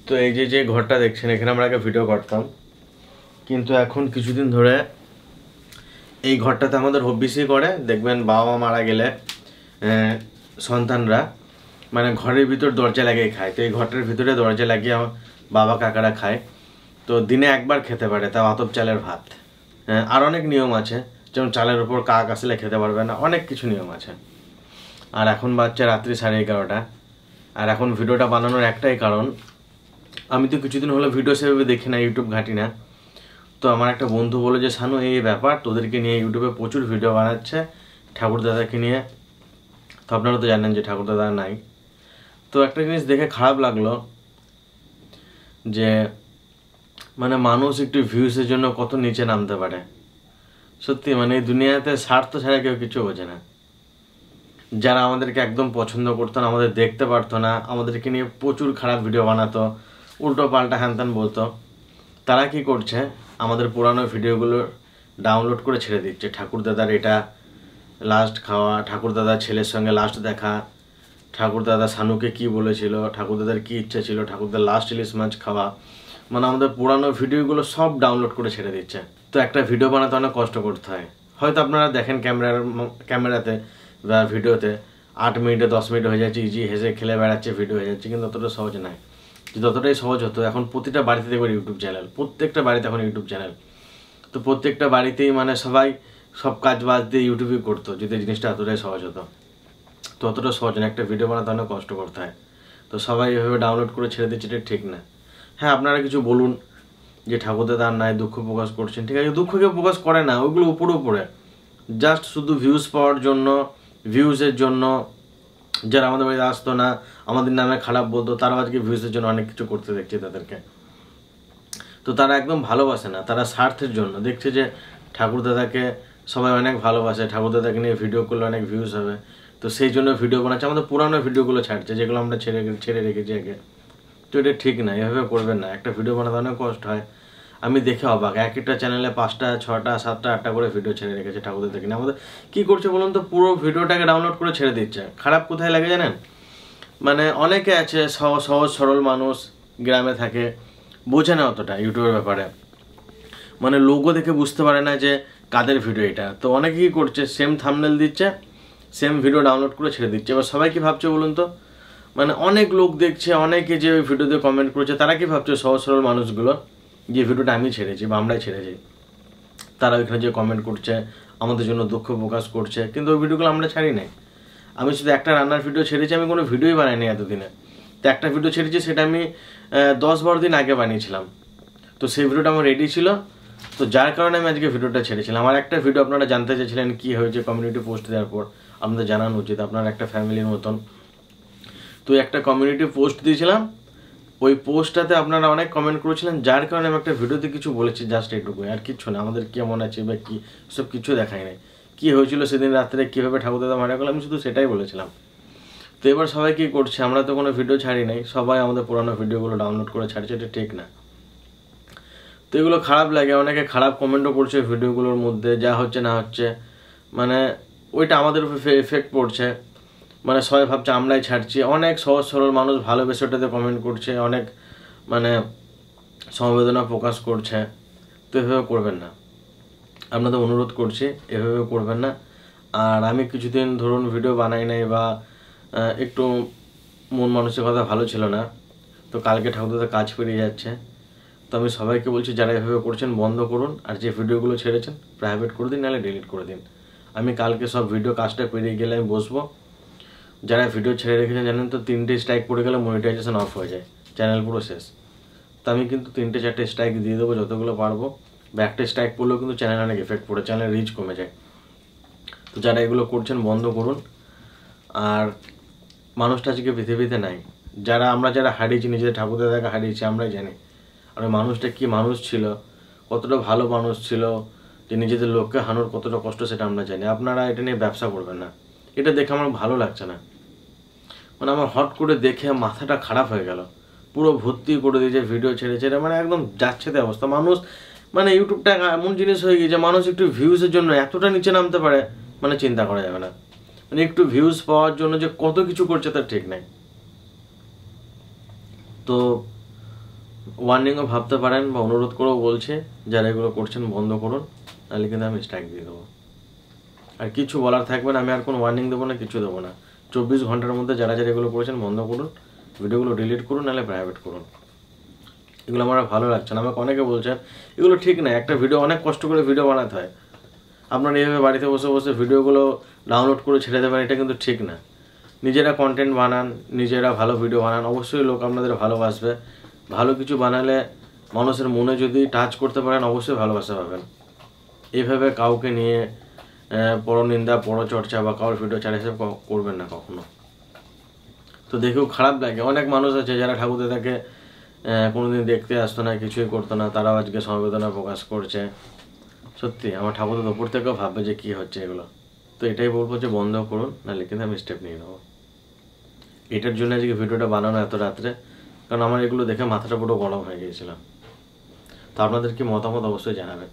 তো এই যে ঘরটা দেখছেন এখানে আমরা আগে ভিডিও করতাম, কিন্তু এখন কিছুদিন ধরে এই ঘরটাতে আমাদের হবিসই করে। দেখবেন বাবা মা মারা গেলে সন্তানরা মানে ঘরের ভিতর দরজা লাগিয়ে খায়। তো এই ঘরটার ভিতরে দরজা লাগিয়ে বাবা কাকারা খায়। তো দিনে একবার খেতে পারে, তাও আতপ চালের ভাত। আর অনেক নিয়ম আছে, যেমন চালের উপর কাক আসলে খেতে পারবে না, অনেক কিছু নিয়ম আছে। আর এখন বাচ্চা রাত্রি 11:30। আর এখন ভিডিওটা বানানোর একটাই কারণ, আমি তো কিছুদিন হলো ভিডিও সেভাবে দেখি না, ইউটিউব ঘাঁটি না। তো আমার একটা বন্ধু বলে যে শানু এই ব্যাপার, তোদেরকে নিয়ে ইউটিউবে প্রচুর ভিডিও বানাচ্ছে ঠাকুরদাদাকে নিয়ে। তো আপনারা তো জানেন যে ঠাকুরদাদা নাই। তো একটা জিনিস দেখে খারাপ লাগলো যে মানে মানুষ একটু ভিউসের জন্য কত নিচে নামতে পারে। সত্যি মানে এই দুনিয়াতে স্বার্থ ছাড়া কেউ কিছু বোঝে না। যারা আমাদেরকে একদম পছন্দ করতো না, আমাদের দেখতে পারতো না, আমাদেরকে নিয়ে প্রচুর খারাপ ভিডিও বানাতো, উল্টো পাল্টা হ্যানত্যান বলতো, তারা কি করছে, আমাদের পুরানো ভিডিওগুলো ডাউনলোড করে ছেড়ে দিচ্ছে। ঠাকুরদাদার এটা লাস্ট খাওয়া, ঠাকুরদাদার ছেলের সঙ্গে লাস্ট দেখা, ঠাকুরদাদা শানুকে কি বলেছিল, ঠাকুরদাদার কি ইচ্ছা ছিল, ঠাকুরদার লাস্ট ইলিশ মাছ খাওয়া, মানে আমাদের পুরানো ভিডিওগুলো সব ডাউনলোড করে ছেড়ে দিচ্ছে। তো একটা ভিডিও বানাতে অনেক কষ্ট করতে হয়। হয়তো আপনারা দেখেন ক্যামেরাতে বা ভিডিওতে 8 মিনিটে 10 মিনিট হয়ে যাচ্ছে, ইজি হেসে খেলে বেড়াচ্ছে, ভিডিও হয়ে যাচ্ছে, কিন্তু অতটা সহজ নয়। যদি অতটাই সহজ হতো, এখন প্রতিটা বাড়িতে দেখবেন ইউটিউব চ্যানেল, প্রত্যেকটা বাড়িতে এখন ইউটিউব চ্যানেল। তো প্রত্যেকটা বাড়িতেই মানে সবাই সব কাজ বাজ দিয়ে ইউটিউবই করতো, যদি জিনিসটা এতটাই সহজ হতো। তো অতটা সহজ না, একটা ভিডিও বানাতে অনেক কষ্ট করতে হয়। তো সবাই এভাবে ডাউনলোড করে ছেড়ে দিচ্ছে, এটা ঠিক না। হ্যাঁ, আপনারা কিছু বলুন যে ঠাকুরদাদা আর নাই, দুঃখ প্রকাশ করছেন, ঠিক আছে, দুঃখ কেউ প্রকাশ করে না, ওইগুলো উপরে জাস্ট শুধু ভিউজ পাওয়ার জন্য, ভিউজের জন্য। যারা আমাদের বাড়িতে আসতো না, আমাদের নামে খারাপ বলতো, তারাও আজকে ভিউজের জন্য অনেক কিছু করতে দেখছি তাদেরকে। তো তারা একদম ভালোবাসে না, তারা স্বার্থের জন্য দেখছে যে ঠাকুরদাদাকে সবাই অনেক ভালোবাসে, ঠাকুরদাদাকে নিয়ে ভিডিও করলে অনেক ভিউজ হবে, তো সেই জন্য ভিডিও বানাচ্ছে, আমাদের পুরানো ভিডিওগুলো ছাড়ছে যেগুলো আমরা ছেড়ে রেখেছি আগে। তো এটা ঠিক না, এভাবে করবেন না। একটা ভিডিও বানাতে অনেক কষ্ট হয়। আমি দেখে অবাক, এক একটা চ্যানেলে 5টা 6টা 7টা 8টা করে ভিডিও ছেড়ে রেখেছে ঠাকুরদাদাকে নিয়ে। আমাদের কী করছে বলুন তো, পুরো ভিডিওটাকে ডাউনলোড করে ছেড়ে দিচ্ছে। খারাপ কোথায় লাগে জানেন, মানে অনেকে আছে সহজ সরল মানুষ, গ্রামে থাকে, বোঝে না অতটা ইউটিউবের ব্যাপারে, মানে লোগো দেখে বুঝতে পারে না যে কাদের ভিডিও এটা। তো অনেকে কী করছে, সেম থাম্বনেল দিচ্ছে, সেম ভিডিও ডাউনলোড করে ছেড়ে দিচ্ছে। এবার সবাই কি ভাবছে বলুন তো, মানে অনেক লোক দেখছে, অনেকে যে ওই ভিডিওতে কমেন্ট করেছে, তারা কি ভাবছে, সহজ সরল মানুষগুলো, যে ভিডিওটা আমি ছেড়েছি বা আমরাই ছেড়েছি, তারা ওইখানে যে কমেন্ট করছে, আমাদের জন্য দুঃখ প্রকাশ করছে, কিন্তু ওই ভিডিওগুলো আমরা ছাড়ি নাই। আমি শুধু একটা রান্নার ভিডিও ছেড়েছি, আমি কোনো ভিডিওই বানাইনি এতদিনে। তো একটা ভিডিও ছেড়েছি, সেটা আমি 10-12 দিন আগে বানিয়েছিলাম। তো সেই ভিডিওটা আমার রেডি ছিল, তো যার কারণে আমি আজকে ভিডিওটা ছেড়েছিলাম। আমার একটা ভিডিও আপনারা জানতে চেয়েছিলেন কী হয়েছে কমিউনিটি পোস্ট দেওয়ার পর, আপনাদের জানানো উচিত, আপনার একটা ফ্যামিলির মতন। তো একটা কমিউনিটি পোস্ট দিয়েছিলাম, ওই পোস্টটাতে আপনারা অনেক কমেন্ট করেছিলেন, যার কারণে আমি একটা ভিডিওতে কিছু বলেছি, জাস্ট এইটুকুই, আর কিচ্ছু না। আমাদের কেমন আছে বা কী, সব কিছু দেখাই নাই। কী হয়েছিল সেদিন রাত্রে, কীভাবে ঠাকুরদাদা মারা গেল, আমি শুধু সেটাই বলেছিলাম। তো এবার সবাই কী করছে, আমরা তো কোনো ভিডিও ছাড়ি নাই, সবাই আমাদের পুরানো ভিডিওগুলো ডাউনলোড করে ছাড়ছে, এটা ঠিক না। তো এগুলো খারাপ লাগে, অনেকে খারাপ কমেন্টও করছে ভিডিওগুলোর মধ্যে, যা হচ্ছে না হচ্ছে, মানে ওইটা আমাদের উপর এফেক্ট পড়ছে। মানে সবাই ভাবছে আমরাই ছাড়ছি, অনেক সহজ সরল মানুষ ভালোবেসে ওটাতে কমেন্ট করছে, অনেক মানে সমবেদনা প্রকাশ করছে। তো এভাবে করবেন না, আপনাদের অনুরোধ করছি, এভাবে করবেন না। আর আমি কিছুদিন ধরুন ভিডিও বানাই নাই, বা একটু মন মানসিকতা ভালো ছিল না। তো কালকে ঠাকুরদাদা কাজ পেরিয়ে যাচ্ছে, তো আমি সবাইকে বলছি যারা এভাবে করছেন বন্ধ করুন, আর যে ভিডিওগুলো ছেড়েছেন প্রাইভেট করে দিন, নাহলে ডিলিট করে দিন। আমি কালকে সব ভিডিও কাজটা পেরিয়ে গেলে আমি বসবো। যারা ভিডিও ছেড়ে রেখেছেন জানেন তো, 3টে স্ট্রাইক পড়ে গেলে মনিটাইজেশন অফ হয়ে যায়, চ্যানেল পুরো শেষ। তো আমি কিন্তু 3টে 4টে স্ট্রাইক দিয়ে দেবো যতগুলো পারবো, বা একটা স্ট্রাইক পড়লেও কিন্তু চ্যানেল অনেক এফেক্ট পড়ে, চ্যানেল রিচ কমে যায়। তো যারা এগুলো করছেন বন্ধ করুন। আর মানুষটা আজকে পৃথিবীতে নাই, আমরা যারা হারিয়েছি, নিজেদের ঠাকুরদাদাকে হারিয়েছি, আমরাই জানি। আর ওই মানুষটা কী মানুষ ছিল, কতটা ভালো মানুষ ছিল, যে নিজেদের লোককে হারানোর কতটা কষ্ট সেটা আমরা জানি। আপনারা এটা নিয়ে ব্যবসা করবেন না, এটা দেখে আমার ভালো লাগছে না। মানে আমার হট করে দেখে মাথাটা খারাপ হয়ে গেল, পুরো ভর্তি করে দিয়েছে ভিডিও ছেড়ে ছেড়ে, মানে একদম যাচ্ছে তাই অবস্থা। মানুষ মানে ইউটিউবটা এমন জিনিস হয়ে গিয়েছে, মানুষ একটু ভিউজের জন্য এতটা নিচে নামতে পারে, মানে চিন্তা করা যাবে না। মানে একটু ভিউজ পাওয়ার জন্য যে কত কিছু করছে তার ঠিক নাই। তো ওয়ার্নিংও ভাবতে পারেন বা অনুরোধ করেও বলছে যারা এগুলো করছেন বন্ধ করুন, নাহলে কিন্তু আমি স্ট্রাইক দিয়ে দেবো। আর কিছু বলার থাকবে না, আমি আর কোনো ওয়ার্নিং দেবো না, কিছু দেবো না। 24 ঘন্টার মধ্যে যারা যারা এগুলো করেছেন বন্ধ করুন, ভিডিওগুলো ডিলিট করুন, নাহলে প্রাইভেট করুন। এগুলো আমার ভালো লাগছে না। আমাকে অনেকে বলছেন এগুলো ঠিক না, একটা ভিডিও অনেক কষ্ট করে ভিডিও বানাতে হয়, আপনারা এইভাবে বাড়িতে বসে বসে ভিডিওগুলো ডাউনলোড করে ছেড়ে দেবেন, এটা কিন্তু ঠিক না। নিজেরা কন্টেন্ট বানান, নিজেরা ভালো ভিডিও বানান, অবশ্যই লোক আপনাদের ভালোবাসবে। ভালো কিছু বানালে মানুষের মনে যদি টাচ করতে পারেন, অবশ্যই ভালোবাসা পাবেন। এইভাবে কাউকে নিয়ে পরনিন্দা, পরচর্চা বা কারোর ভিডিও ছাড়া এসব করবেন না কখনো। তো দেখেও খারাপ লাগে, অনেক মানুষ আছে যারা ঠাকুরদাদাকে কোনোদিন দেখতে আসতো না, কিছুই করতো না, তারাও আজকে সমবেদনা প্রকাশ করছে। সত্যি আমার ঠাকুরদাদা ওপর থেকেও ভাববে যে কী হচ্ছে এগুলো। তো এটাই বলবো যে বন্ধ করুন, নাহলে কিন্তু আমি স্টেপ নিয়ে নেবো। এটার জন্য আজকে ভিডিওটা বানানো এত রাত্রে, কারণ আমার এগুলো দেখে মাথাটা পুরো গরম হয়ে গিয়েছিল। তো আপনাদের কি মতামত অবশ্যই জানাবেন।